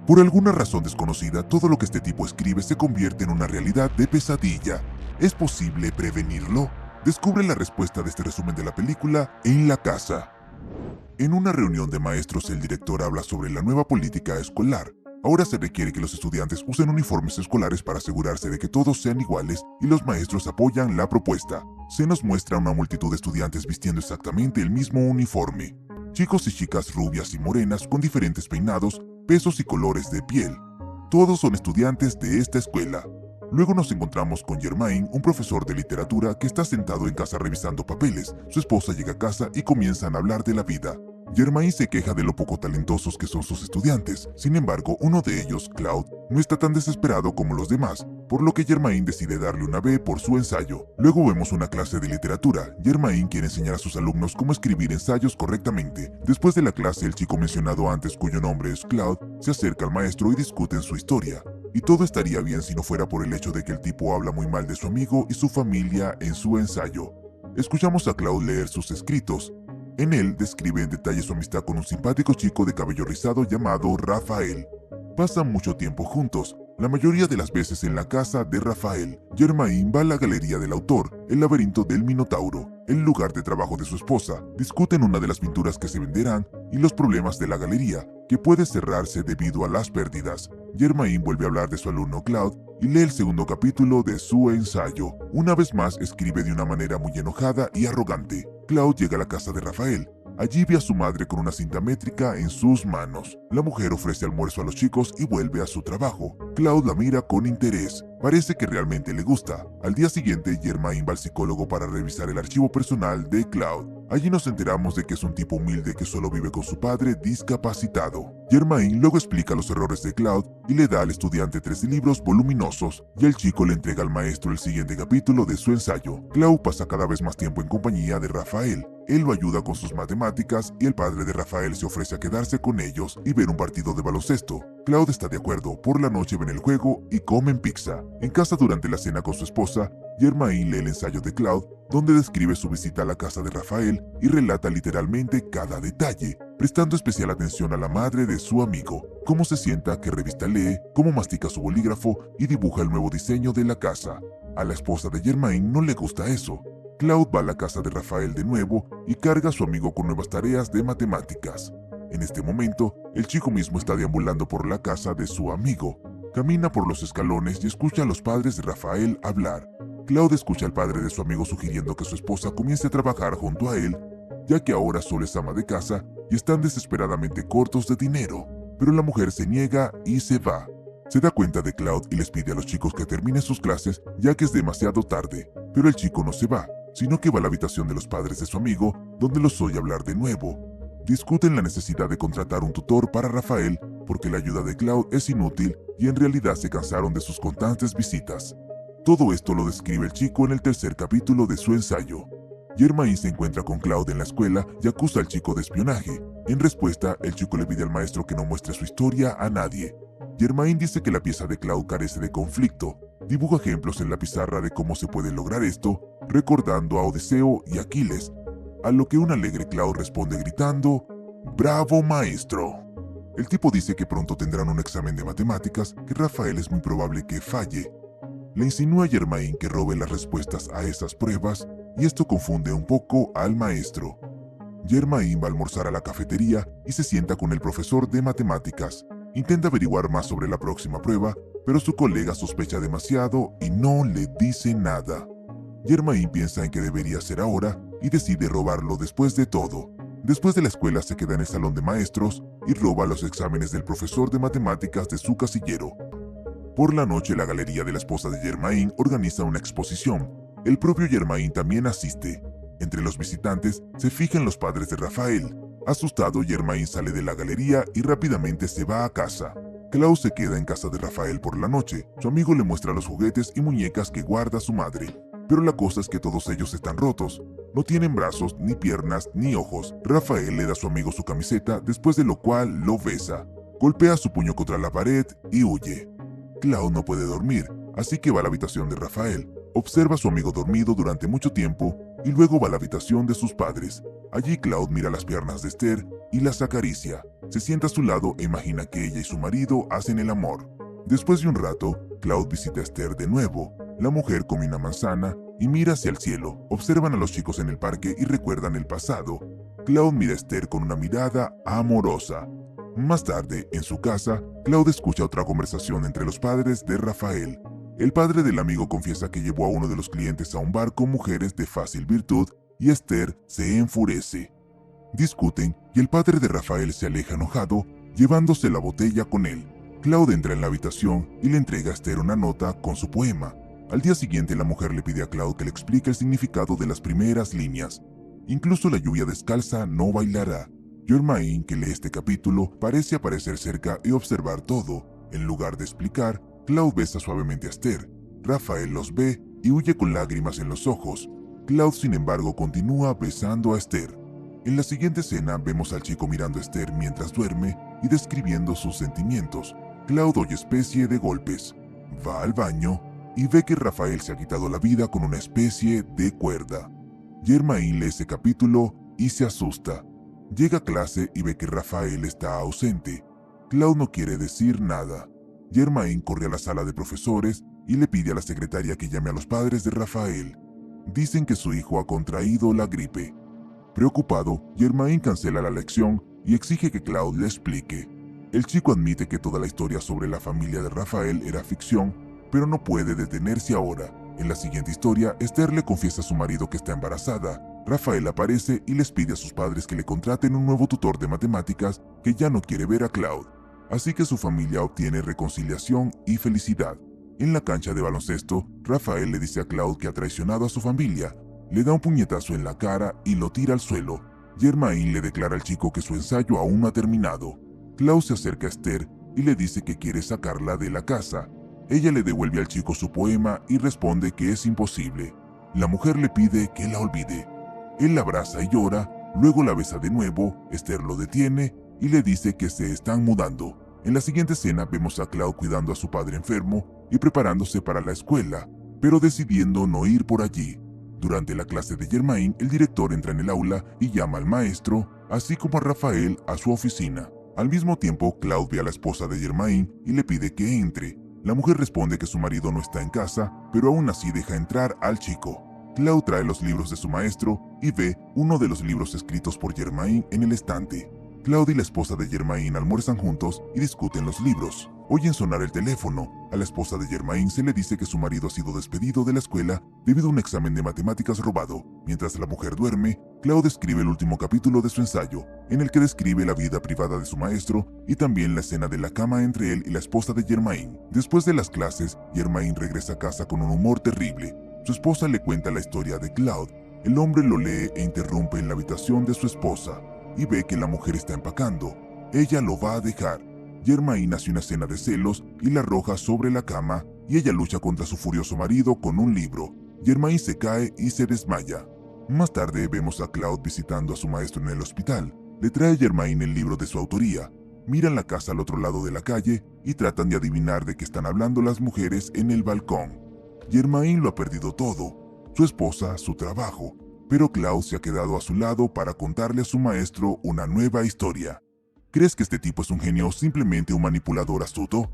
Por alguna razón desconocida, todo lo que este tipo escribe se convierte en una realidad de pesadilla. ¿Es posible prevenirlo? Descubre la respuesta de este resumen de la película en la casa. En una reunión de maestros, el director habla sobre la nueva política escolar. Ahora se requiere que los estudiantes usen uniformes escolares para asegurarse de que todos sean iguales y los maestros apoyan la propuesta. Se nos muestra una multitud de estudiantes vistiendo exactamente el mismo uniforme. Chicos y chicas rubias y morenas con diferentes peinados, pesos y colores de piel. Todos son estudiantes de esta escuela. Luego nos encontramos con Germain, un profesor de literatura que está sentado en casa revisando papeles. Su esposa llega a casa y comienzan a hablar de la vida. Germain se queja de lo poco talentosos que son sus estudiantes. Sin embargo, uno de ellos, Claude, no está tan desesperado como los demás, por lo que Germain decide darle una B por su ensayo. Luego vemos una clase de literatura. Germain quiere enseñar a sus alumnos cómo escribir ensayos correctamente. Después de la clase, el chico mencionado antes, cuyo nombre es Claude, se acerca al maestro y discuten su historia. Y todo estaría bien si no fuera por el hecho de que el tipo habla muy mal de su amigo y su familia en su ensayo. Escuchamos a Claude leer sus escritos. En él describe en detalle su amistad con un simpático chico de cabello rizado llamado Rafael. Pasan mucho tiempo juntos, la mayoría de las veces en la casa de Rafael. Germain va a la galería del autor, el laberinto del Minotauro, el lugar de trabajo de su esposa. Discuten una de las pinturas que se venderán y los problemas de la galería, que puede cerrarse debido a las pérdidas. Germain vuelve a hablar de su alumno Claude y lee el segundo capítulo de su ensayo. Una vez más escribe de una manera muy enojada y arrogante. Claude llega a la casa de Rafael. Allí ve a su madre con una cinta métrica en sus manos. La mujer ofrece almuerzo a los chicos y vuelve a su trabajo. Claude la mira con interés. Parece que realmente le gusta. Al día siguiente, Germain va al psicólogo para revisar el archivo personal de Claude. Allí nos enteramos de que es un tipo humilde que solo vive con su padre discapacitado. Germain luego explica los errores de Claude y le da al estudiante 3 libros voluminosos, y el chico le entrega al maestro el siguiente capítulo de su ensayo. Claude pasa cada vez más tiempo en compañía de Rafael. Él lo ayuda con sus matemáticas y el padre de Rafael se ofrece a quedarse con ellos y ver un partido de baloncesto. Claude está de acuerdo. Por la noche ven el juego y comen pizza. En casa durante la cena con su esposa, Germain lee el ensayo de Claude, donde describe su visita a la casa de Rafael y relata literalmente cada detalle, prestando especial atención a la madre de su amigo, cómo se sienta, qué revista lee, cómo mastica su bolígrafo y dibuja el nuevo diseño de la casa. A la esposa de Germain no le gusta eso. Claude va a la casa de Rafael de nuevo y carga a su amigo con nuevas tareas de matemáticas. En este momento, el chico mismo está deambulando por la casa de su amigo. Camina por los escalones y escucha a los padres de Rafael hablar. Claude escucha al padre de su amigo sugiriendo que su esposa comience a trabajar junto a él, ya que ahora solo es ama de casa y están desesperadamente cortos de dinero. Pero la mujer se niega y se va. Se da cuenta de Claude y les pide a los chicos que terminen sus clases, ya que es demasiado tarde. Pero el chico no se va, sino que va a la habitación de los padres de su amigo, donde los oye hablar de nuevo. Discuten la necesidad de contratar un tutor para Rafael, porque la ayuda de Claude es inútil y en realidad se cansaron de sus constantes visitas. Todo esto lo describe el chico en el tercer capítulo de su ensayo. Germain se encuentra con Claude en la escuela y acusa al chico de espionaje. En respuesta, el chico le pide al maestro que no muestre su historia a nadie. Germain dice que la pieza de Claude carece de conflicto. Dibuja ejemplos en la pizarra de cómo se puede lograr esto, recordando a Odiseo y Aquiles, a lo que un alegre Claude responde gritando: ¡Bravo, maestro! El tipo dice que pronto tendrán un examen de matemáticas, que Rafael es muy probable que falle. Le insinúa a Germain que robe las respuestas a esas pruebas, y esto confunde un poco al maestro. Germain va a almorzar a la cafetería y se sienta con el profesor de matemáticas. Intenta averiguar más sobre la próxima prueba, pero su colega sospecha demasiado y no le dice nada. Germain piensa en que debería ser ahora y decide robarlo después de todo. Después de la escuela se queda en el salón de maestros y roba los exámenes del profesor de matemáticas de su casillero. Por la noche, la galería de la esposa de Germain organiza una exposición. El propio Germain también asiste. Entre los visitantes se fijan los padres de Rafael. Asustado, Germain sale de la galería y rápidamente se va a casa. Claude se queda en casa de Rafael por la noche. Su amigo le muestra los juguetes y muñecas que guarda su madre. Pero la cosa es que todos ellos están rotos. No tienen brazos, ni piernas, ni ojos. Rafael le da a su amigo su camiseta, después de lo cual lo besa. Golpea su puño contra la pared y huye. Claude no puede dormir, así que va a la habitación de Rafael. Observa a su amigo dormido durante mucho tiempo y luego va a la habitación de sus padres. Allí Claude mira las piernas de Esther y las acaricia. se sienta a su lado e imagina que ella y su marido hacen el amor. Después de un rato, Cloud visita a Esther de nuevo. La mujer come una manzana y mira hacia el cielo. Observan a los chicos en el parque y recuerdan el pasado. Cloud mira a Esther con una mirada amorosa. Más tarde, en su casa, Cloud escucha otra conversación entre los padres de Rafael. El padre del amigo confiesa que llevó a uno de los clientes a un bar con mujeres de fácil virtud y Esther se enfurece. Discuten y el padre de Rafael se aleja enojado, llevándose la botella con él. Cloud entra en la habitación y le entrega a Esther una nota con su poema. Al día siguiente, la mujer le pide a Cloud que le explique el significado de las primeras líneas. Incluso la lluvia descalza no bailará. Germain, que lee este capítulo, parece aparecer cerca y observar todo. En lugar de explicar, Cloud besa suavemente a Esther. Rafael los ve y huye con lágrimas en los ojos. Cloud, sin embargo, continúa besando a Esther. En la siguiente escena vemos al chico mirando a Esther mientras duerme y describiendo sus sentimientos. Cloud oye especie de golpes. Va al baño y ve que Rafael se ha quitado la vida con una especie de cuerda. Germain lee ese capítulo y se asusta. Llega a clase y ve que Rafael está ausente. Cloud no quiere decir nada. Germain corre a la sala de profesores y le pide a la secretaria que llame a los padres de Rafael. Dicen que su hijo ha contraído la gripe. Preocupado, Germain cancela la lección y exige que Cloud le explique. El chico admite que toda la historia sobre la familia de Rafael era ficción, pero no puede detenerse ahora. En la siguiente historia, Esther le confiesa a su marido que está embarazada. Rafael aparece y les pide a sus padres que le contraten un nuevo tutor de matemáticas que ya no quiere ver a Cloud. Así que su familia obtiene reconciliación y felicidad. En la cancha de baloncesto, Rafael le dice a Cloud que ha traicionado a su familia. Le da un puñetazo en la cara y lo tira al suelo. Germain le declara al chico que su ensayo aún no ha terminado. Cloud se acerca a Esther y le dice que quiere sacarla de la casa. Ella le devuelve al chico su poema y responde que es imposible. La mujer le pide que la olvide. Él la abraza y llora, luego la besa de nuevo, Esther lo detiene y le dice que se están mudando. En la siguiente escena vemos a Cloud cuidando a su padre enfermo y preparándose para la escuela, pero decidiendo no ir por allí. Durante la clase de Germain, el director entra en el aula y llama al maestro, así como a Rafael, a su oficina. Al mismo tiempo, Cloud ve a la esposa de Germain y le pide que entre. La mujer responde que su marido no está en casa, pero aún así deja entrar al chico. Cloud trae los libros de su maestro y ve uno de los libros escritos por Germain en el estante. Cloud y la esposa de Germain almuerzan juntos y discuten los libros. Oyen sonar el teléfono. A la esposa de Germain se le dice que su marido ha sido despedido de la escuela debido a un examen de matemáticas robado. Mientras la mujer duerme, Cloud escribe el último capítulo de su ensayo, en el que describe la vida privada de su maestro y también la escena de la cama entre él y la esposa de Germain. Después de las clases, Germain regresa a casa con un humor terrible. Su esposa le cuenta la historia de Cloud. El hombre lo lee e interrumpe en la habitación de su esposa y ve que la mujer está empacando. Ella lo va a dejar. Germain hace una escena de celos y la arroja sobre la cama y ella lucha contra su furioso marido con un libro. Germain se cae y se desmaya. Más tarde vemos a Cloud visitando a su maestro en el hospital. Le trae a Germain el libro de su autoría. Miran la casa al otro lado de la calle y tratan de adivinar de qué están hablando las mujeres en el balcón. Germain lo ha perdido todo, su esposa, su trabajo, pero Cloud se ha quedado a su lado para contarle a su maestro una nueva historia. ¿Crees que este tipo es un genio o simplemente un manipulador astuto?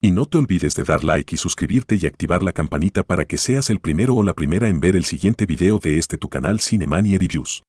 Y no te olvides de dar like y suscribirte y activar la campanita para que seas el primero o la primera en ver el siguiente video de tu canal Cinemania Reviews.